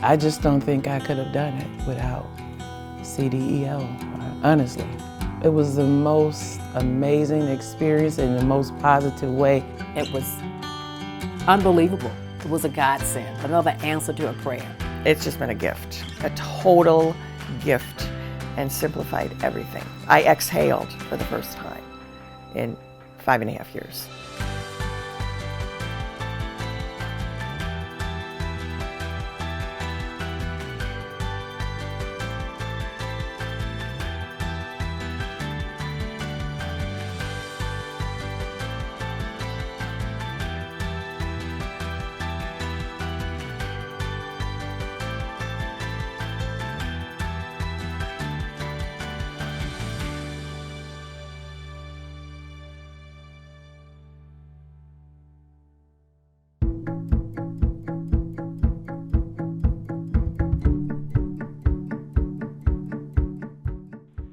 I just don't think I could have done it without CDEL, honestly. It was the most amazing experience in the most positive way. It was unbelievable. It was a godsend, another answer to a prayer. It's just been a gift, a total gift, and simplified everything. I exhaled for the first time in 5.5 years.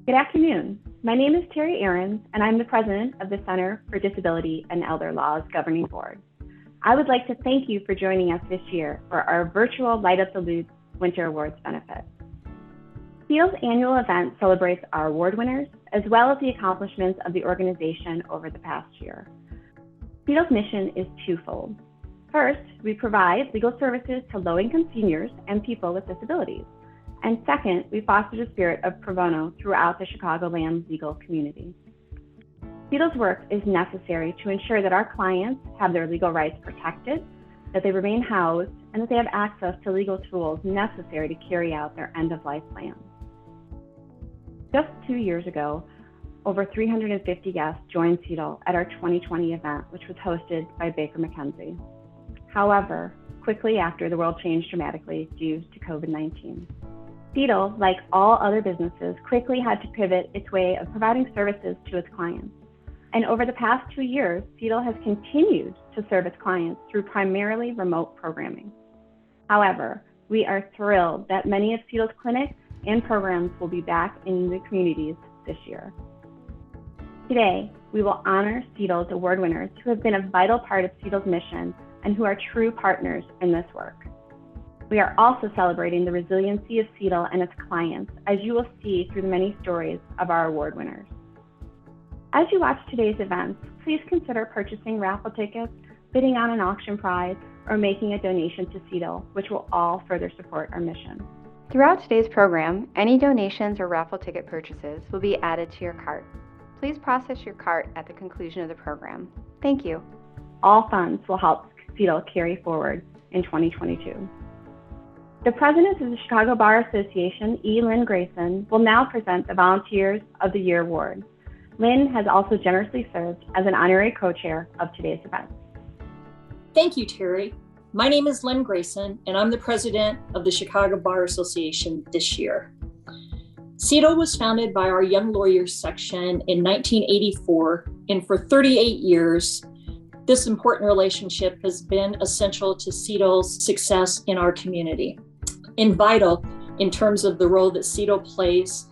Good afternoon. My name is Terry Ahrens, and I'm the president of the Center for Disability and Elder Law's Governing Board. I would like to thank you for joining us this year for our virtual Light Up the Loop Winter Awards benefit. CDEL's annual event celebrates our award winners, as well as the accomplishments of the organization over the past year. CDEL's mission is twofold. First, we provide legal services to low-income seniors and people with disabilities. And second, we foster the spirit of pro bono throughout the Chicagoland legal community. CDEL's work is necessary to ensure that our clients have their legal rights protected, that they remain housed, and that they have access to legal tools necessary to carry out their end-of-life plans. Just 2 years ago, over 350 guests joined CDEL at our 2020 event, which was hosted by Baker McKenzie. However, quickly after, the world changed dramatically due to COVID-19. CDEL, like all other businesses, quickly had to pivot its way of providing services to its clients. And over the past 2 years, CDEL has continued to serve its clients through primarily remote programming. However, we are thrilled that many of CDEL's clinics and programs will be back in the communities this year. Today, we will honor CDEL's award winners who have been a vital part of CDEL's mission and who are true partners in this work. We are also celebrating the resiliency of CDEL and its clients, as you will see through the many stories of our award winners. As you watch today's events, please consider purchasing raffle tickets, bidding on an auction prize, or making a donation to CDEL, which will all further support our mission. Throughout today's program, any donations or raffle ticket purchases will be added to your cart. Please process your cart at the conclusion of the program. Thank you. All funds will help CDEL carry forward in 2022. The president of the Chicago Bar Association, E. Lynn Grayson, will now present the Volunteers of the Year Award. Lynn has also generously served as an honorary co-chair of today's event. Thank you, Terry. My name is Lynn Grayson, and I'm the president of the Chicago Bar Association this year. CDEL was founded by our Young Lawyers section in 1984, and for 38 years, this important relationship has been essential to CDEL's success in our community and vital in terms of the role that CDEL plays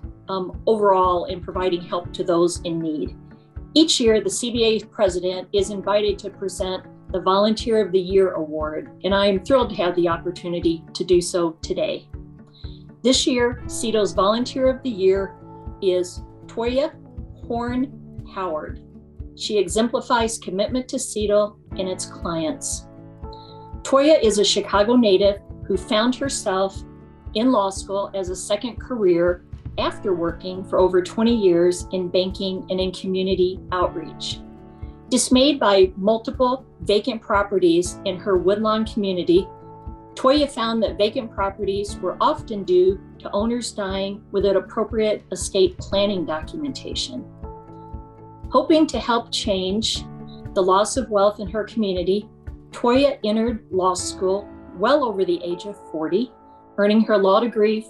overall in providing help to those in need. Each year, the CBA president is invited to present the Volunteer of the Year Award, and I am thrilled to have the opportunity to do so today. This year, CDEL's Volunteer of the Year is Toya Horn Howard. She exemplifies commitment to CDEL and its clients. Toya is a Chicago native who found herself in law school as a second career after working for over 20 years in banking and in community outreach. Dismayed by multiple vacant properties in her Woodlawn community, Toya found that vacant properties were often due to owners dying without appropriate estate planning documentation. Hoping to help change the loss of wealth in her community, Toya entered law school well over the age of 40, earning her law degree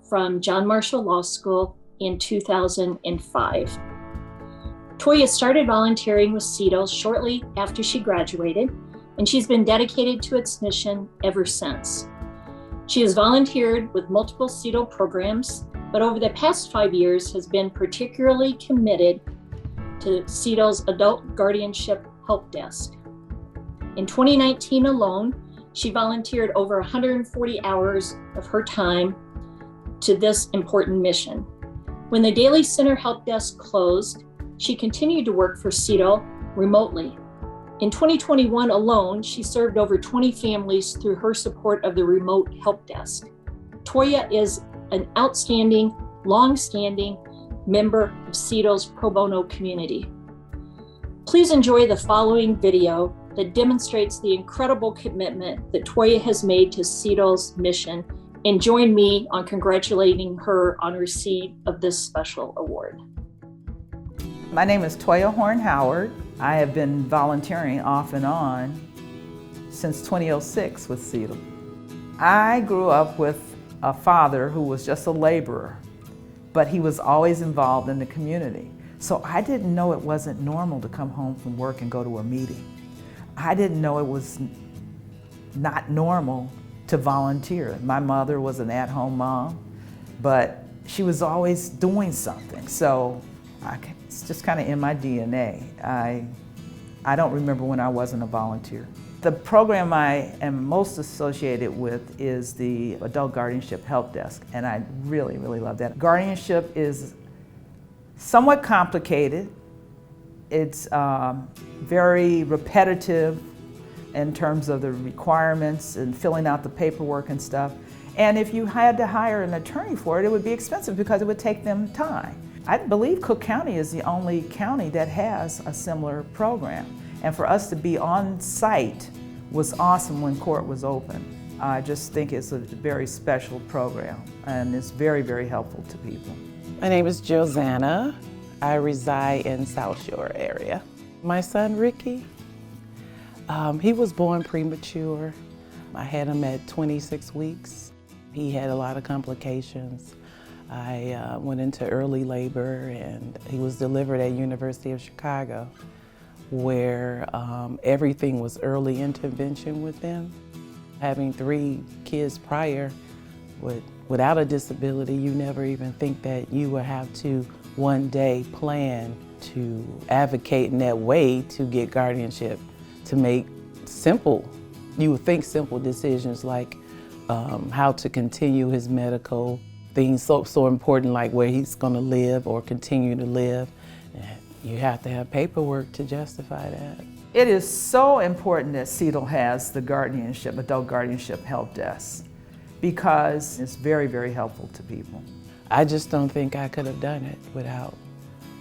from John Marshall Law School in 2005. Toya started volunteering with CDEL shortly after she graduated, and she's been dedicated to its mission ever since. She has volunteered with multiple CDEL programs, but over the past 5 years has been particularly committed to CDEL's Adult Guardianship Help Desk. In 2019 alone, She volunteered over 140 hours of her time to this important mission. When the Daily Center help desk closed, she continued to work for CDEL remotely. In 2021 alone, she served over 20 families through her support of the remote help desk. Toya is an outstanding, long-standing member of CDEL's pro bono community. Please enjoy the following video that demonstrates the incredible commitment that Toya has made to CDEL's mission, and join me on congratulating her on receipt of this special award. My name is Toya Horn Howard. I have been volunteering off and on since 2006 with CDEL. I grew up with a father who was just a laborer, but he was always involved in the community. So I didn't know it wasn't normal to come home from work and go to a meeting. I didn't know it was not normal to volunteer. My mother was an at-home mom, but she was always doing something. So it's just kind of in my DNA. I don't remember when I wasn't a volunteer. The program I am most associated with is the Adult Guardianship Help Desk, and I really, really love that. Guardianship is somewhat complicated. It's very repetitive in terms of the requirements and filling out the paperwork and stuff. And if you had to hire an attorney for it, it would be expensive because it would take them time. I believe Cook County is the only county that has a similar program. And for us to be on site was awesome when court was open. I just think it's a very special program, and it's very, very helpful to people. My name is Josanna. I reside in South Shore area. My son, Ricky, he was born premature. I had him at 26 weeks. He had a lot of complications. I went into early labor, and he was delivered at University of Chicago, where everything was early intervention with them. Having 3 kids prior without a disability, you never even think that you would have to one day plan to advocate in that way to get guardianship, to make simple, you would think simple decisions like how to continue his medical, things so important like where he's gonna live or continue to live. You have to have paperwork to justify that. It is so important that CDEL has the guardianship, adult guardianship help desk, because it's very, very helpful to people. I just don't think I could have done it without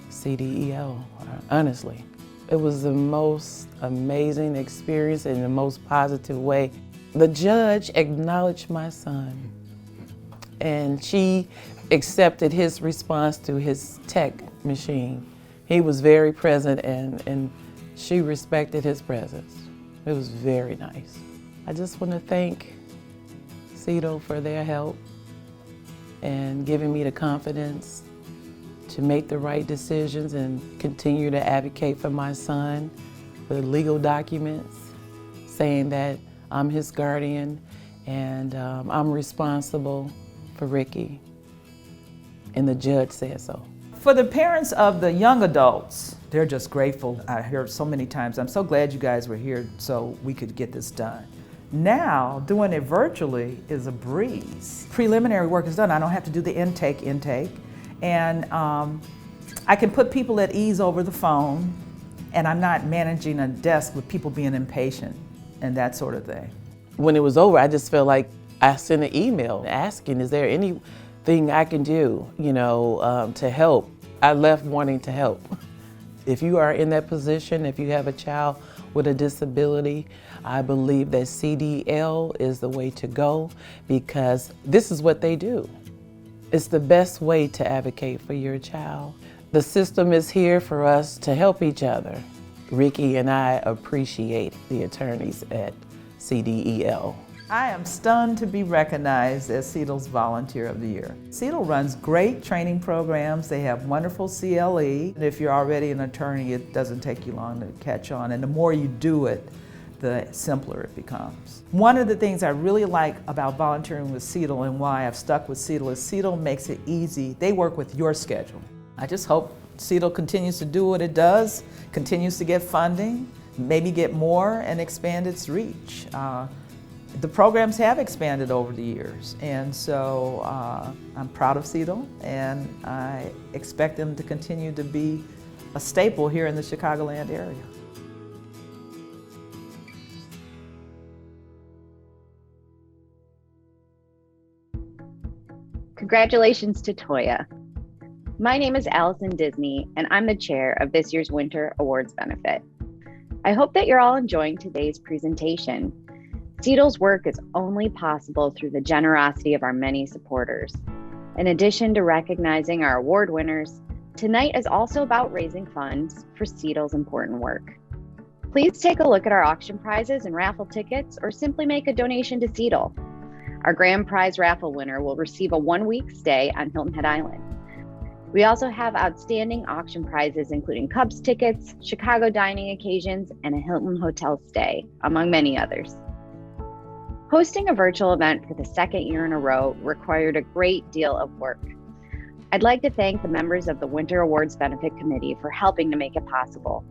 CDEL, honestly. It was the most amazing experience in the most positive way. The judge acknowledged my son, and she accepted his response to his tech machine. He was very present, and she respected his presence. It was very nice. I just want to thank CDEL for their help and giving me the confidence to make the right decisions and continue to advocate for my son with legal documents saying that I'm his guardian and I'm responsible for Ricky. And the judge said so. For the parents of the young adults, they're just grateful. I heard so many times, I'm so glad you guys were here so we could get this done. Now, doing it virtually is a breeze. Preliminary work is done. I don't have to do the intake. And I can put people at ease over the phone, and I'm not managing a desk with people being impatient and that sort of thing. When it was over, I just felt like I sent an email asking, is there anything I can do, to help? I left wanting to help. If you are in that position, if you have a child with a disability, I believe that CDEL is the way to go, because this is what they do. It's the best way to advocate for your child. The system is here for us to help each other. Ricky and I appreciate the attorneys at CDEL. I am stunned to be recognized as CDEL's Volunteer of the Year. CDEL runs great training programs. They have wonderful CLE. And if you're already an attorney, it doesn't take you long to catch on. And the more you do it, the simpler it becomes. One of the things I really like about volunteering with CDEL and why I've stuck with CDEL is CDEL makes it easy. They work with your schedule. I just hope CDEL continues to do what it does, continues to get funding, maybe get more and expand its reach. The programs have expanded over the years, and so I'm proud of CDEL, and I expect them to continue to be a staple here in the Chicagoland area. Congratulations to Toya. My name is Allison Disney, and I'm the chair of this year's Winter Awards Benefit. I hope that you're all enjoying today's presentation. CDEL's work is only possible through the generosity of our many supporters. In addition to recognizing our award winners, tonight is also about raising funds for CDEL's important work. Please take a look at our auction prizes and raffle tickets, or simply make a donation to CDEL. Our grand prize raffle winner will receive a 1-week stay on Hilton Head Island. We also have outstanding auction prizes, including Cubs tickets, Chicago dining occasions, and a Hilton hotel stay, among many others. Hosting a virtual event for the second year in a row required a great deal of work. I'd like to thank the members of the Winter Awards Benefit Committee for helping to make it possible.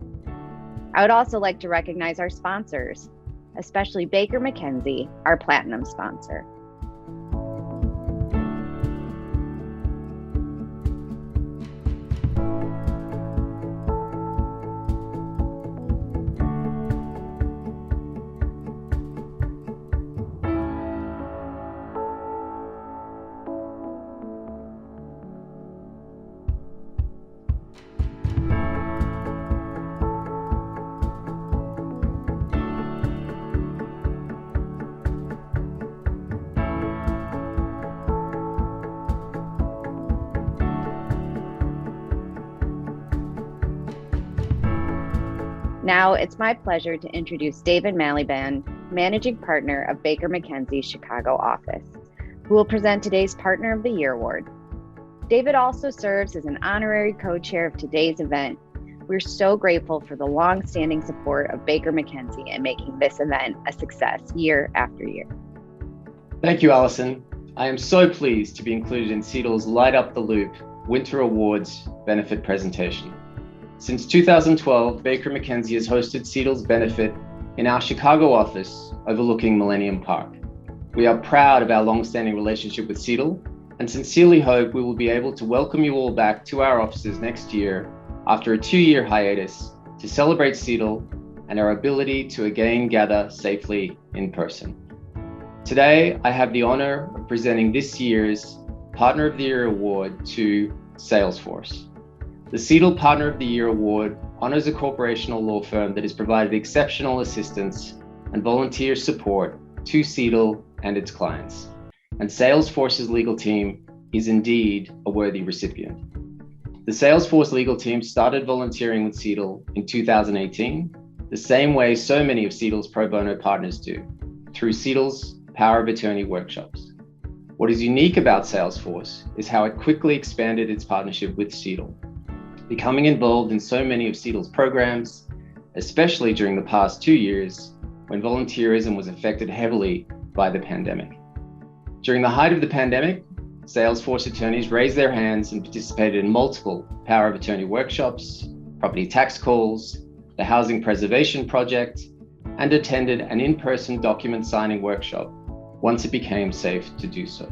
I would also like to recognize our sponsors, especially Baker McKenzie, our platinum sponsor. Now it's my pleasure to introduce David Maliban, Managing Partner of Baker McKenzie's Chicago office, who will present today's Partner of the Year Award. David also serves as an honorary co-chair of today's event. We're so grateful for the long-standing support of Baker McKenzie in making this event a success year after year. Thank you, Allison. I am so pleased to be included in CDEL's Light Up the Loop Winter Awards benefit presentation. Since 2012, Baker McKenzie has hosted CDEL's benefit in our Chicago office overlooking Millennium Park. We are proud of our long-standing relationship with CDEL and sincerely hope we will be able to welcome you all back to our offices next year after a 2-year hiatus to celebrate CDEL and our ability to again gather safely in person. Today, I have the honor of presenting this year's Partner of the Year Award to Salesforce. The CDEL Partner of the Year Award honors a corporational law firm that has provided exceptional assistance and volunteer support to CDEL and its clients. And Salesforce's legal team is indeed a worthy recipient. The Salesforce legal team started volunteering with CDEL in 2018, the same way so many of CDEL's pro bono partners do, through CDEL's Power of Attorney workshops. What is unique about Salesforce is how it quickly expanded its partnership with CDEL, becoming involved in so many of CDEL's programs, especially during the past 2 years when volunteerism was affected heavily by the pandemic. During the height of the pandemic, Salesforce attorneys raised their hands and participated in multiple Power of Attorney workshops, property tax calls, the Housing Preservation Project, and attended an in-person document signing workshop once it became safe to do so.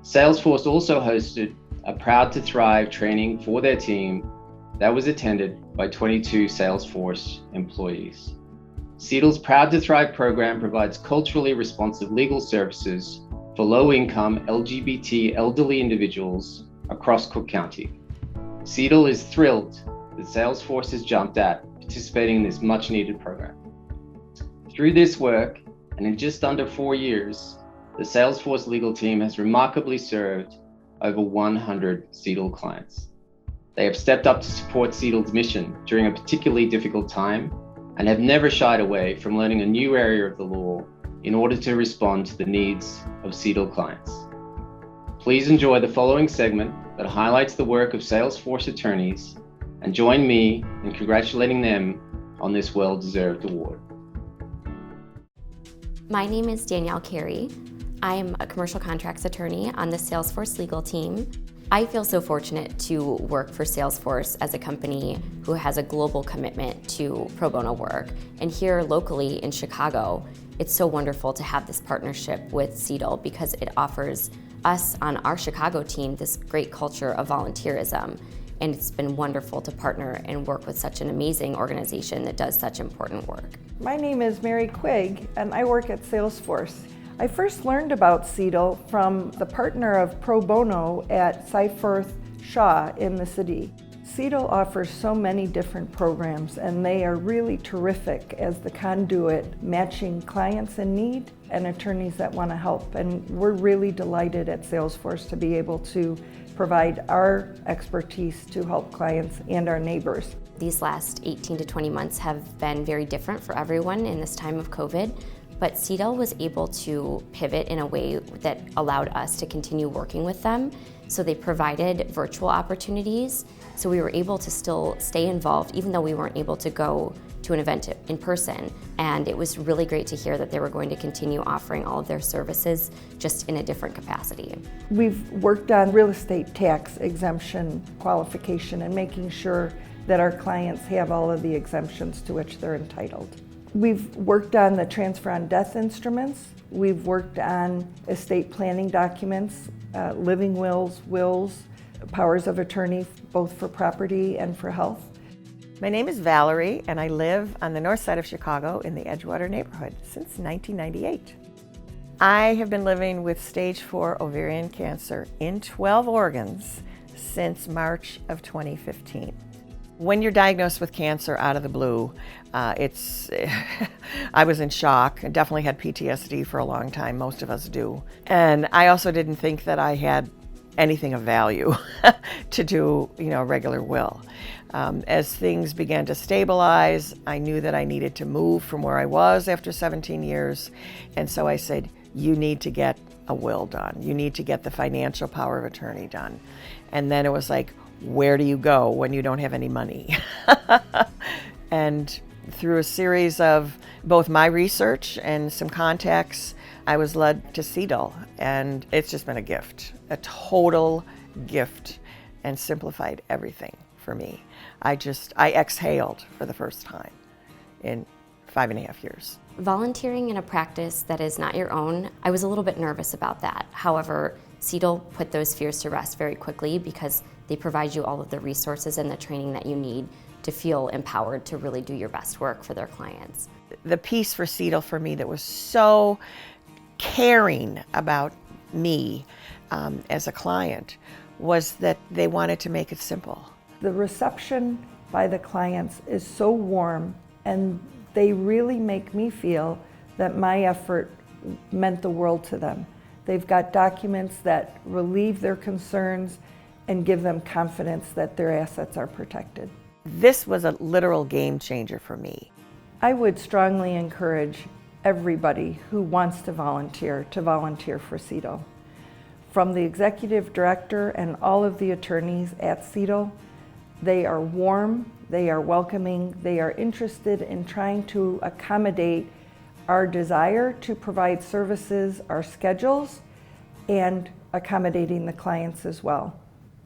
Salesforce also hosted a Proud to Thrive training for their team that was attended by 22 Salesforce employees. CDEL's Proud to Thrive program provides culturally responsive legal services for low-income LGBT elderly individuals across Cook County. CDEL is thrilled that Salesforce has jumped at participating in this much-needed program. Through this work, and in just under 4 years, the Salesforce legal team has remarkably served over 100 CDEL clients. They have stepped up to support CDEL's mission during a particularly difficult time and have never shied away from learning a new area of the law in order to respond to the needs of CDEL clients. Please enjoy the following segment that highlights the work of Salesforce attorneys and join me in congratulating them on this well-deserved award. My name is Danielle Carey. I am a commercial contracts attorney on the Salesforce legal team. I feel so fortunate to work for Salesforce as a company who has a global commitment to pro bono work. And here locally in Chicago, It's so wonderful to have this partnership with CDEL because it offers us on our Chicago team this great culture of volunteerism. And it's been wonderful to partner and work with such an amazing organization that does such important work. My name is Mary Quigg, and I work at Salesforce. I first learned about CDEL from the partner of Pro Bono at Seifert Shaw in the city. CDEL offers so many different programs, and they are really terrific as the conduit matching clients in need and attorneys that want to help. And we're really delighted at Salesforce to be able to provide our expertise to help clients and our neighbors. These last 18 to 20 months have been very different for everyone in this time of COVID, but CDEL was able to pivot in a way that allowed us to continue working with them. So they provided virtual opportunities, so we were able to still stay involved even though we weren't able to go to an event in person. And it was really great to hear that they were going to continue offering all of their services just in a different capacity. We've worked on real estate tax exemption qualification and making sure that our clients have all of the exemptions to which they're entitled. We've worked on the transfer on death instruments. We've worked on estate planning documents, living wills, powers of attorney, both for property and for health. My name is Valerie, and I live on the north side of Chicago in the Edgewater neighborhood since 1998. I have been living with stage 4 ovarian cancer in 12 organs since March of 2015. When you're diagnosed with cancer out of the blue, I was in shock and definitely had PTSD for a long time. Most of us do. And I also didn't think that I had anything of value to do, a regular will. As things began to stabilize, I knew that I needed to move from where I was after 17 years. And so I said, you need to get a will done. You need to get the financial power of attorney done. And then it was like, where do you go when you don't have any money? And through a series of both my research and some contacts, I was led to CDEL, and it's just been a gift, a total gift, and simplified everything for me. I exhaled for the first time in 5.5 years. Volunteering in a practice that is not your own, I was a little bit nervous about that. However, CDEL put those fears to rest very quickly because they provide you all of the resources and the training that you need to feel empowered to really do your best work for their clients. The piece for CDEL for me that was so caring about me as a client was that they wanted to make it simple. The reception by the clients is so warm, and they really make me feel that my effort meant the world to them. They've got documents that relieve their concerns and give them confidence that their assets are protected. This was a literal game changer for me. I would strongly encourage everybody who wants to volunteer for CDEL. From the executive director and all of the attorneys at CDEL, they are warm, they are welcoming, they are interested in trying to accommodate our desire to provide services, our schedules, and accommodating the clients as well.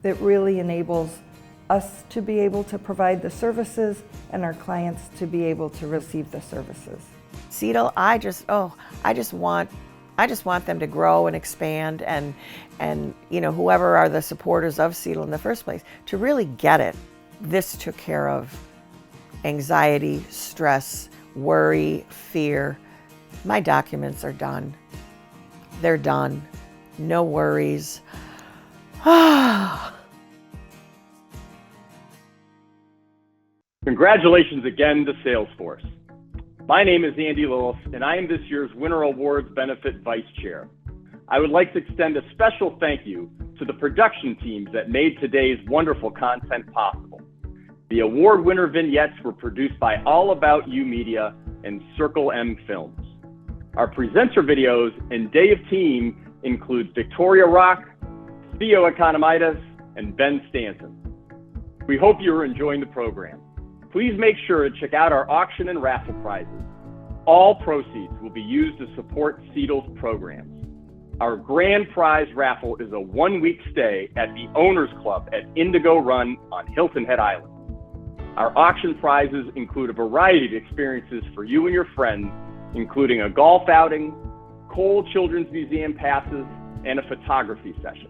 It really enables us to be able to provide the services and our clients to be able to receive the services. CDEL, I just want them to grow and expand, and whoever are the supporters of CDEL in the first place, to really get it. This took care of anxiety, stress, worry, fear. My documents are done. They're done. No worries. Congratulations again to Salesforce. My name is Andy Lillis, and I am this year's Winter Awards Benefit Vice Chair. I would like to extend a special thank you to the production teams that made today's wonderful content possible. The award winner vignettes were produced by All About You Media and Circle M Films. Our presenter videos and day of team include Victoria Rock, Theo Economides, and Ben Stanton. We hope you are enjoying the program. Please make sure to check out our auction and raffle prizes. All proceeds will be used to support CDEL's programs. Our grand prize raffle is a 1-week stay at the Owners Club at Indigo Run on Hilton Head Island. Our auction prizes include a variety of experiences for you and your friends including a golf outing, Cole Children's Museum passes, and a photography session.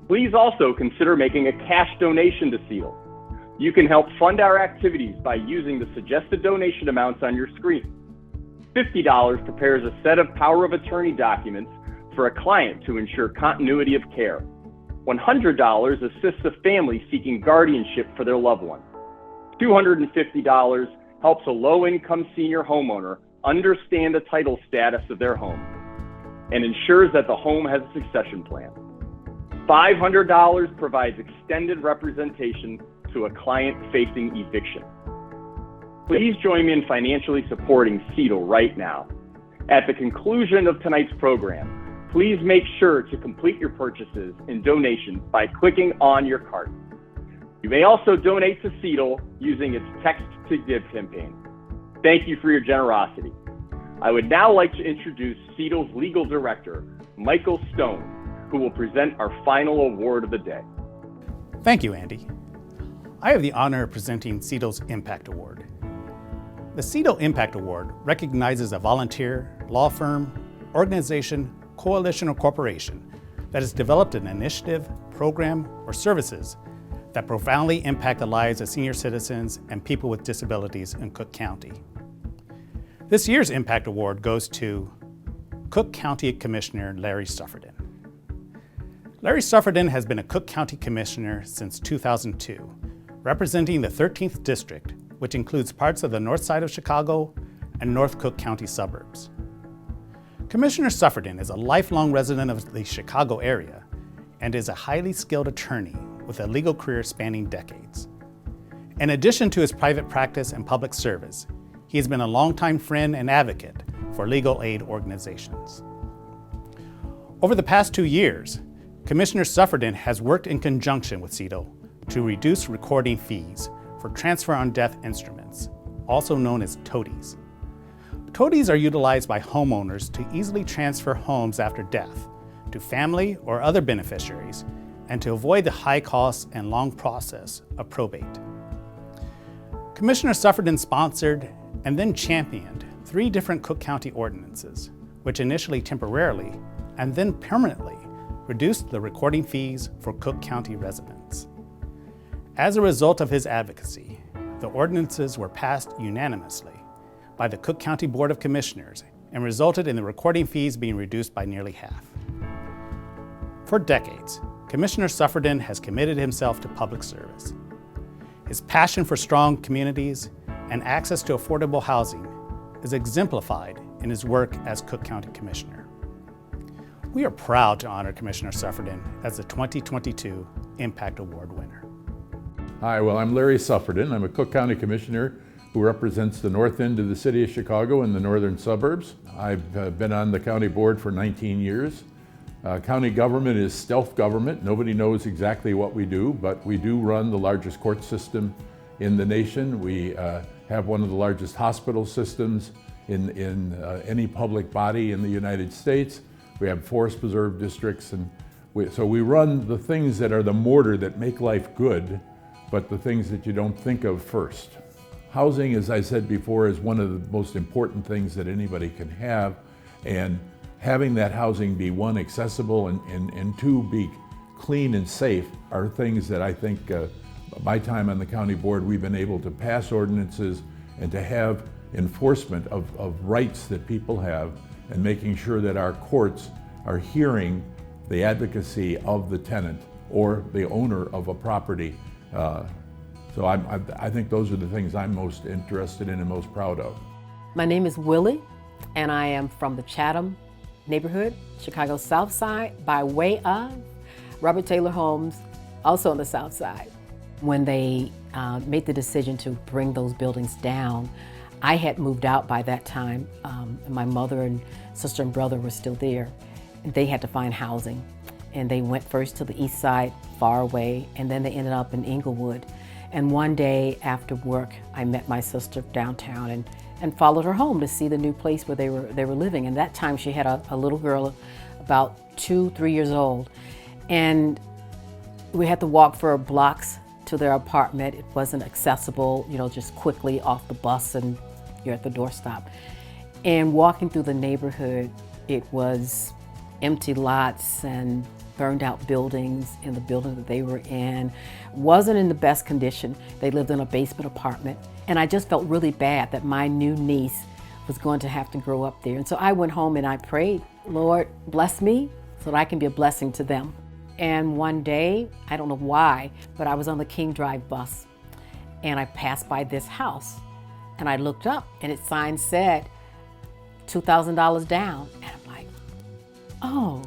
Please also consider making a cash donation to CDEL. You can help fund our activities by using the suggested donation amounts on your screen. $50 prepares a set of power of attorney documents for a client to ensure continuity of care. $100 assists a family seeking guardianship for their loved one. $250 helps a low-income senior homeowner understand the title status of their home and ensures that the home has a succession plan. $500 provides extended representation to a client facing eviction. Please join me in financially supporting CDEL right now. At the conclusion of tonight's program, please make sure to complete your purchases and donations by clicking on your cart. You may also donate to CDEL using its Text to Give campaign. Thank you for your generosity. I would now like to introduce CDEL's legal director, Michael Stone, who will present our final award of the day. Thank you, Andy. I have the honor of presenting CDEL's Impact Award. The CDEL Impact Award recognizes a volunteer, law firm, organization, coalition, or corporation that has developed an initiative, program, or services that profoundly impact the lives of senior citizens and people with disabilities in Cook County. This year's Impact Award goes to Cook County Commissioner Larry Suffredin. Larry Suffredin has been a Cook County Commissioner since 2002, representing the 13th District, which includes parts of the north side of Chicago and North Cook County suburbs. Commissioner Suffredin is a lifelong resident of the Chicago area and is a highly skilled attorney with a legal career spanning decades. In addition to his private practice and public service, he has been a longtime friend and advocate for legal aid organizations. Over the past 2 years, Commissioner Suffredin has worked in conjunction with CDEL to reduce recording fees for transfer on death instruments, also known as TODIs. TODIs are utilized by homeowners to easily transfer homes after death to family or other beneficiaries and to avoid the high costs and long process of probate. Commissioner Suffredin sponsored and then championed 3 different Cook County ordinances, which initially temporarily and then permanently reduced the recording fees for Cook County residents. As a result of his advocacy, the ordinances were passed unanimously by the Cook County Board of Commissioners and resulted in the recording fees being reduced by nearly half. For decades, Commissioner Suffredin has committed himself to public service. His passion for strong communities and access to affordable housing is exemplified in his work as Cook County Commissioner. We are proud to honor Commissioner Suffredin as the 2022 Impact Award winner. Hi, well, I'm Larry Suffredin. I'm a Cook County Commissioner who represents the north end of the city of Chicago and the northern suburbs. I've been on the county board for 19 years. County government is stealth government. Nobody knows exactly what we do, but we do run the largest court system in the nation. We have one of the largest hospital systems in any public body in the United States. We have forest preserve districts, and so we run the things that are the mortar that make life good, but the things that you don't think of first. Housing, as I said before, is one of the most important things that anybody can have, and having that housing be, 1, accessible, and 2, be clean and safe are things that I think my time on the county board, we've been able to pass ordinances and to have enforcement of rights that people have, and making sure that our courts are hearing the advocacy of the tenant or the owner of a property. So I think those are the things I'm most interested in and most proud of. My name is Willie, and I am from the Chatham neighborhood, Chicago South Side, by way of Robert Taylor Homes, also on the South Side. When they made the decision to bring those buildings down, I had moved out by that time. My mother and sister and brother were still there. They had to find housing, and they went first to the east side, far away, and then they ended up in Inglewood. And one day after work, I met my sister downtown and followed her home to see the new place where they were living. And that time she had a little girl about 2-3 years old. And we had to walk for blocks to their apartment. It wasn't accessible, just quickly off the bus and you're at the doorstop. And walking through the neighborhood, it was empty lots and burned out buildings, and the building that they were in wasn't in the best condition. They lived in a basement apartment, and I just felt really bad that my new niece was going to have to grow up there. And so I went home and I prayed, Lord, bless me so that I can be a blessing to them. And one day, I don't know why, but I was on the King Drive bus and I passed by this house and I looked up and its sign said $2,000 down. And I'm like, oh.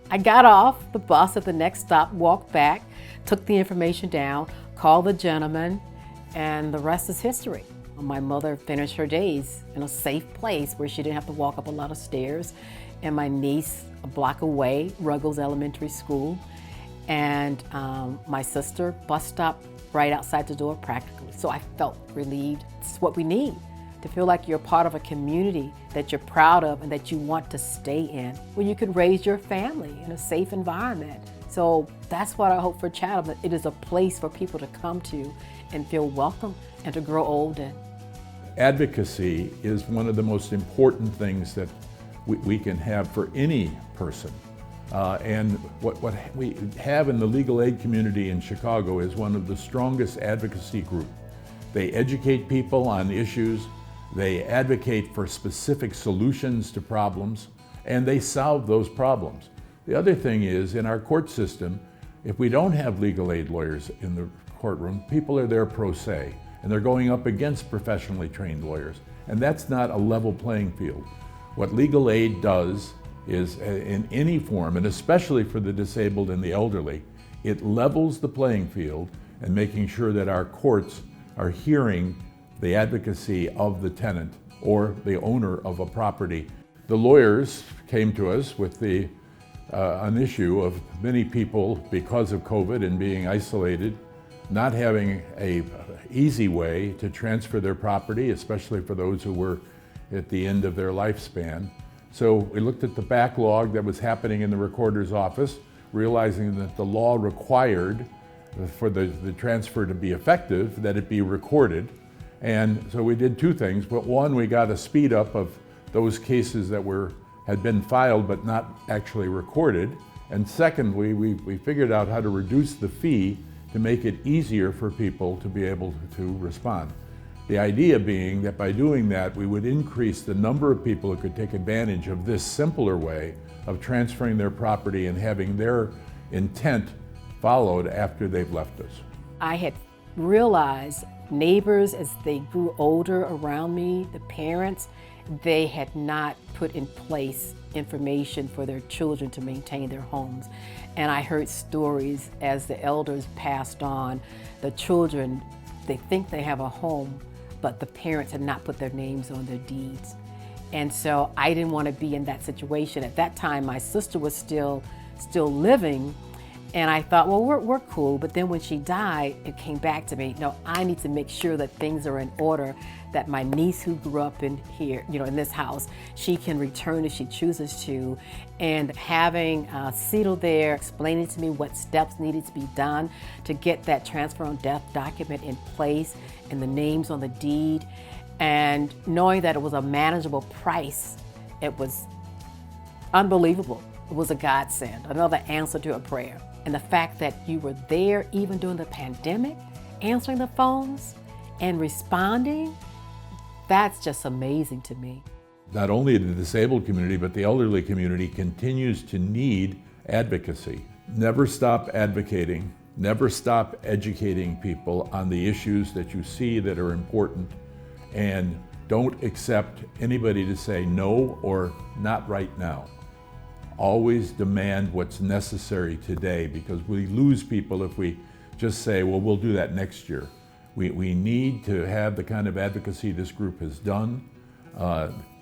I got off the bus at the next stop, walked back, took the information down, called the gentleman, and the rest is history. My mother finished her days in a safe place where she didn't have to walk up a lot of stairs, and my niece a block away, Ruggles Elementary School, and my sister bus stop right outside the door practically. So I felt relieved. It's what we need, to feel like you're part of a community that you're proud of and that you want to stay in, where you could raise your family in a safe environment. So that's what I hope for Chatham, that it is a place for people to come to and feel welcome and to grow old in. Advocacy is one of the most important things that we can have for any person. And what we have in the legal aid community in Chicago is one of the strongest advocacy groups. They educate people on issues, they advocate for specific solutions to problems, and they solve those problems. The other thing is, in our court system, if we don't have legal aid lawyers in the courtroom, people are there pro se, and they're going up against professionally trained lawyers, and that's not a level playing field. What legal aid does is, in any form, and especially for the disabled and the elderly, it levels the playing field and making sure that our courts are hearing the advocacy of the tenant or the owner of a property. The lawyers came to us with an issue of many people, because of COVID and being isolated, not having an easy way to transfer their property, especially for those who were at the end of their lifespan. So we looked at the backlog that was happening in the recorder's office, realizing that the law required for the transfer to be effective, that it be recorded. And so we did two things, but one, we got a speed up of those cases that had been filed but not actually recorded. And second, we figured out how to reduce the fee to make it easier for people to be able to respond. The idea being that by doing that, we would increase the number of people who could take advantage of this simpler way of transferring their property and having their intent followed after they've left us. I had realized neighbors, as they grew older around me, the parents, they had not put in place information for their children to maintain their homes. And I heard stories as the elders passed on, the children, they think they have a home, but the parents had not put their names on their deeds. And so I didn't want to be in that situation. At that time, my sister was still living, and I thought, well, we're cool. But then when she died, it came back to me, no, I need to make sure that things are in order, that my niece who grew up in here, in this house, she can return if she chooses to. And having CDEL there explaining to me what steps needed to be done to get that transfer on death document in place and the names on the deed, and knowing that it was a manageable price, it was unbelievable. It was a godsend, another answer to a prayer. And the fact that you were there even during the pandemic, answering the phones and responding, that's just amazing to me. Not only the disabled community, but the elderly community continues to need advocacy. Never stop advocating, never stop educating people on the issues that you see that are important, and don't accept anybody to say no or not right now. Always demand what's necessary today, because we lose people if we just say, well, we'll do that next year. We need to have the kind of advocacy this group has done.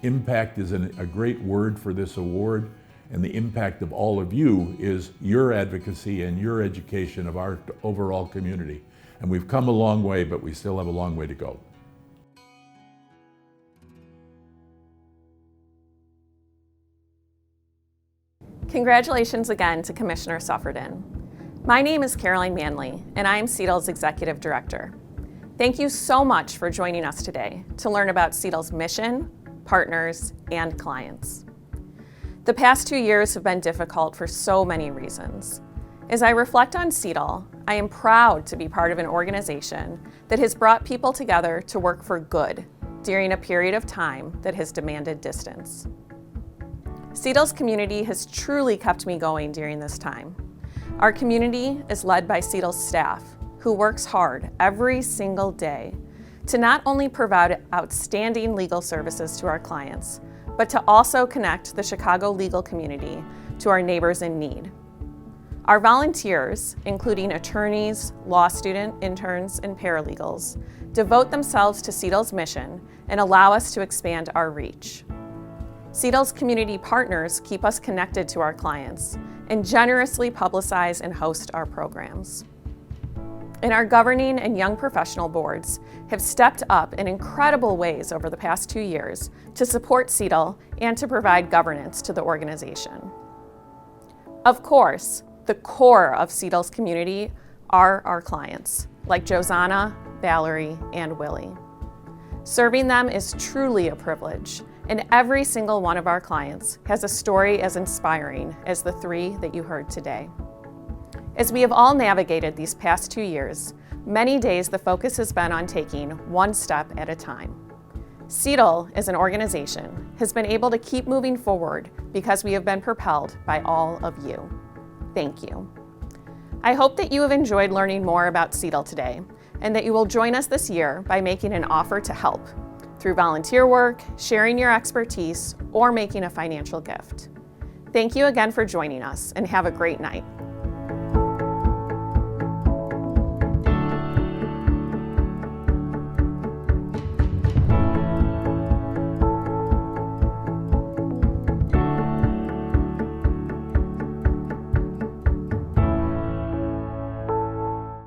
Impact is a great word for this award, and the impact of all of you is your advocacy and your education of our overall community. And we've come a long way, but we still have a long way to go. Congratulations again to Commissioner Suffredin. My name is Caroline Manley, and I am CDEL's Executive Director. Thank you so much for joining us today to learn about CDEL's mission, partners, and clients. The past 2 years have been difficult for so many reasons. As I reflect on CDEL, I am proud to be part of an organization that has brought people together to work for good during a period of time that has demanded distance. CDEL's community has truly kept me going during this time. Our community is led by CDEL's staff, who works hard every single day to not only provide outstanding legal services to our clients, but to also connect the Chicago legal community to our neighbors in need. Our volunteers, including attorneys, law student, interns, and paralegals, devote themselves to CDEL's mission and allow us to expand our reach. CDEL's community partners keep us connected to our clients and generously publicize and host our programs. And our governing and young professional boards have stepped up in incredible ways over the past 2 years to support CDEL and to provide governance to the organization. Of course, the core of CDEL's community are our clients, like Josanna, Valerie, and Willie. Serving them is truly a privilege, and every single one of our clients has a story as inspiring as the 3 that you heard today. As we have all navigated these past 2 years, many days the focus has been on taking one step at a time. CDEL as an organization has been able to keep moving forward because we have been propelled by all of you. Thank you. I hope that you have enjoyed learning more about CDEL today and that you will join us this year by making an offer to help through volunteer work, sharing your expertise, or making a financial gift. Thank you again for joining us and have a great night.